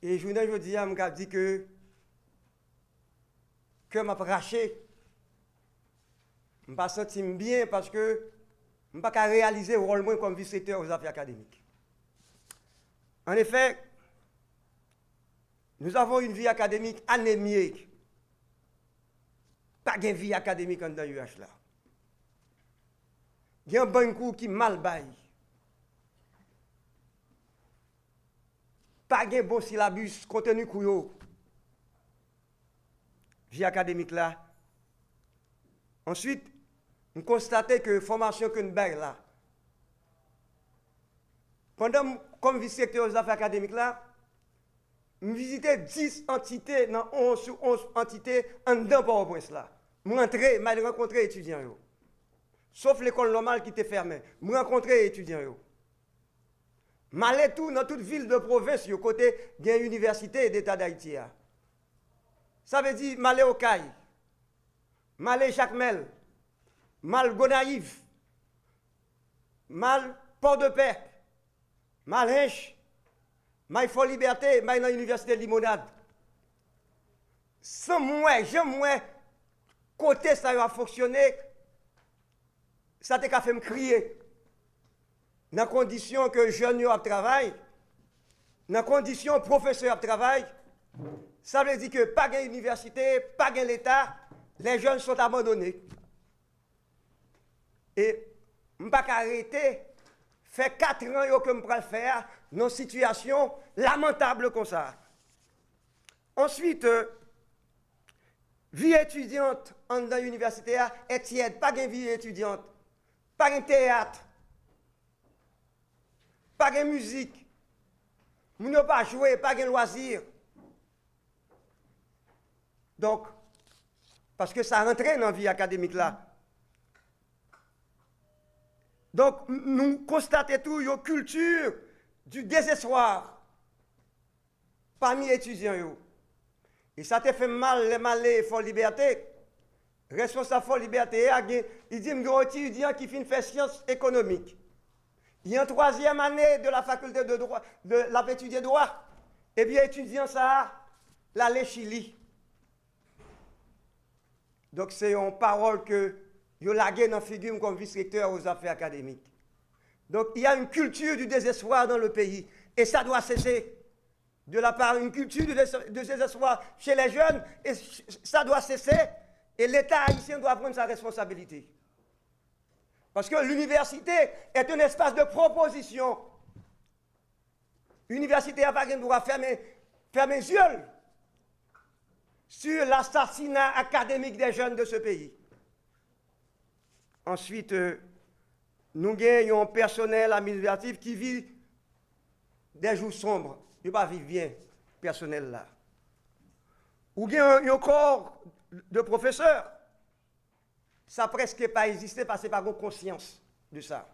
Et je vous dis, je me dit que m'a raché. Je ne pas senti bien parce que je ne pas réaliser le rôle comme vice-recteur aux affaires académiques. En effet, nous avons une vie académique anémique. Pas de vie académique dans l'UH là. Il y a un bon cours qui mal baille. Pas de bon syllabus, contenu couillot. Vie académique là. Ensuite, nous constatons que la formation que nous avons là, pendant comme vice-recteur aux affaires académiques là, nous visitons 10 entités, dans 11 sur 11 entités, en dedans Port-au-Prince là. Je suis rencontré étudiants. Sauf l'école normale qui était fermée. Je suis rencontré étudiants. Je suis tout dans toute ville de province, côté de l'université d'État d'Haïti. Ça veut dire, je suis au Caille, je suis Jacmel, je suis Gonaïve, je suis Port-de-Paix, je suis Hinche, je suis Fort-Liberté, je suis dans l'université de Limonade. Sans moi, j'aime côté ça a fonctionné, ça t'a fait me crier. Dans les conditions que jeunes travaillent, dans les conditions professeurs travaillent, ça veut dire que pas d'université, pas de l'État, les jeunes sont abandonnés. Et je ne peux pas arrêter, fait 4 ans que je peux le faire, dans une situation lamentable comme ça. Ensuite, vie étudiante dans l'université est tiède, pas de vie étudiante, pas de théâtre, pas de musique, nous n'avons pas joué, pas de loisirs. Donc, parce que ça rentrait dans la vie académique là. Donc, nous constatons tout, une culture du désespoir parmi les étudiants. Et ça te fait mal, les malais Fort Liberté. Responsable Fort Liberté, il dit, il y a un étudiant qui finit faire sciences économiques. Il y a une 3e année de la faculté de droit, de la étudier droit. Et bien, étudiant ça, l'aller Chili. Donc, c'est une parole que je lagué dans la figure comme vice-recteur aux affaires académiques. Donc, il y a une culture du désespoir dans le pays. Et ça doit cesser. De la part d'une culture de désespoir chez les jeunes, et ça doit cesser. Et l'État haïtien doit prendre sa responsabilité. Parce que l'université est un espace de proposition. L'université n'a pas le droit de fermer les yeux sur l'assassinat académique des jeunes de ce pays. Ensuite, nous avons un personnel administratif qui vit des jours sombres. Il ne va pas vivre bien, personnel là. Ou bien un corps de professeurs. Ça presque pas existé parce que pas de conscience de ça.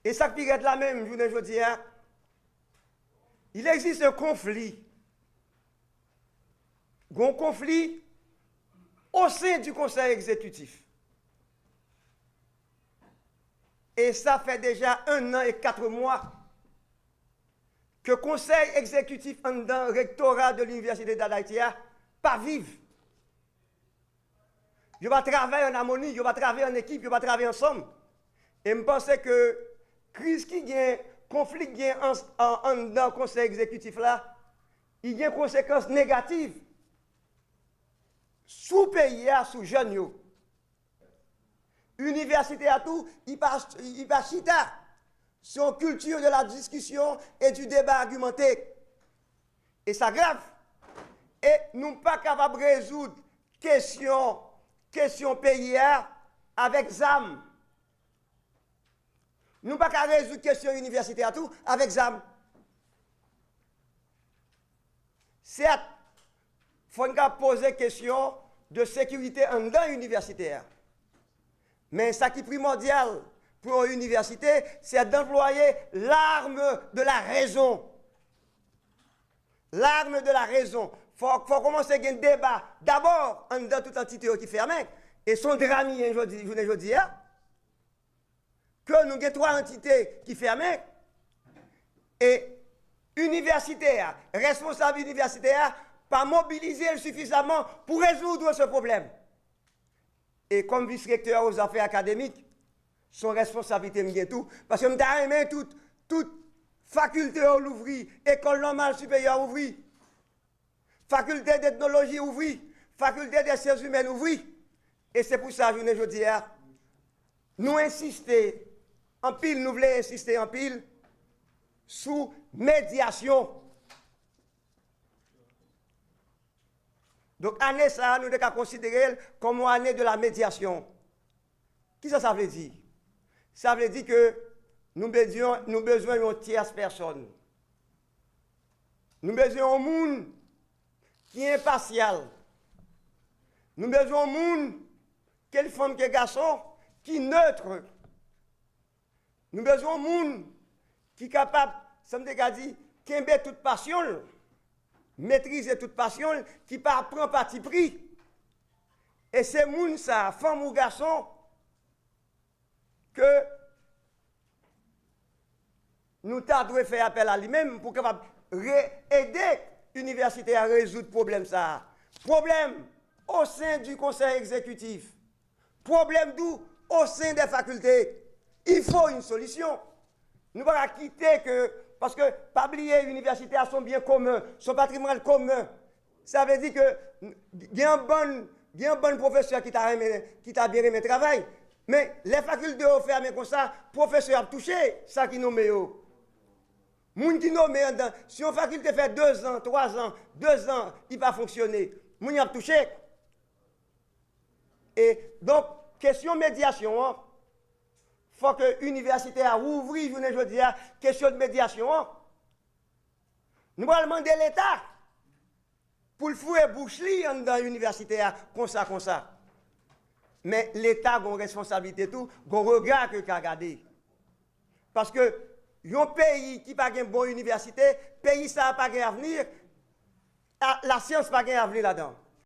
Et ça qui est la même, je vous dis, il existe un conflit. Un conflit au sein du conseil exécutif. Et ça fait déjà 1 an et 4 mois que le conseil exécutif dans le rectorat de l'université d'Haïti pas vivre. Je vais travailler en harmonie, je vais travailler en équipe, je vais travailler ensemble. Et je pense que crise qui gagne, conflit qui gagne dans le conseil exécutif là, il y a des conséquences négatives sous pays, sous jeunes. Université à tout, il va chita sur une culture de la discussion et du débat argumenté. Et ça grave. Et nous ne sommes pas capables de résoudre question pays avec ZAM. Nous ne sommes pas capables de résoudre question université à tout avec ZAM. Certes, il faut poser question de sécurité en dans universitaire. Mais ce qui est primordial pour une université, c'est d'employer l'arme de la raison. L'arme de la raison. Il faut commencer un débat. D'abord, dans toute entité qui est fermée. Et son drame, je dis, que nous avons 3 entités qui sont fermées. Et universitaire, responsable universitaire, pas mobiliser suffisamment pour résoudre ce problème. Et comme vice-recteur aux affaires académiques, son responsabilité me tout, parce que je aimé toute faculté l'ouvrir, école normale supérieure ouvrir, faculté d'ethnologie ouvrir, faculté des sciences humaines ouvrir. Et c'est pour ça, je dis, nous insister en pile, nous voulons insister en pile sous médiation. Donc, année ça, nous devons considérer comme une année de la médiation. Qu'est-ce que ça veut dire? Ça veut dire que nous besoin d'une tierce personne. Nous besoin d'un monde qui est impartial. Nous besoin d'un monde, quelle femme, quel garçon, qui est neutre. Nous besoin d'un monde qui est capable, ça me dit, qui aime toute passion, maîtriser toute passion, qui prend parti pris. Et c'est monde ça, femme ou garçon, que nous devons faire appel à lui-même pour capable aider l'université à résoudre problème ça. Problème au sein du conseil exécutif. Problème d'où au sein des facultés. Il faut une solution. Nous ne pouvons pas quitter que, parce que, pas oublier, l'université a son bien commun, son patrimoine commun. Ça veut dire que, il y a un bon professeur qui t'a bien aimé le travail, mais les facultés ont fait comme ça, le professeur a touché ça qui nous met. Moun qui nomme, si une faculté fait 2 ans, 3 ans, 2 ans, il va fonctionner. Moun y a touché. Et donc, question médiation, hein, faut que l'université a ouvert, je veux dire, question de médiation. Hein. Nous allons demander l'État pour le fouer bouchli dans l'université, comme ça. Mais l'État a une responsabilité, tout, un regard que qu'a regardé. Parce que, un pays qui n'a pas une bonne université, pays ça n'a pas d'avenir, la science n'a pas d'avenir là-dedans.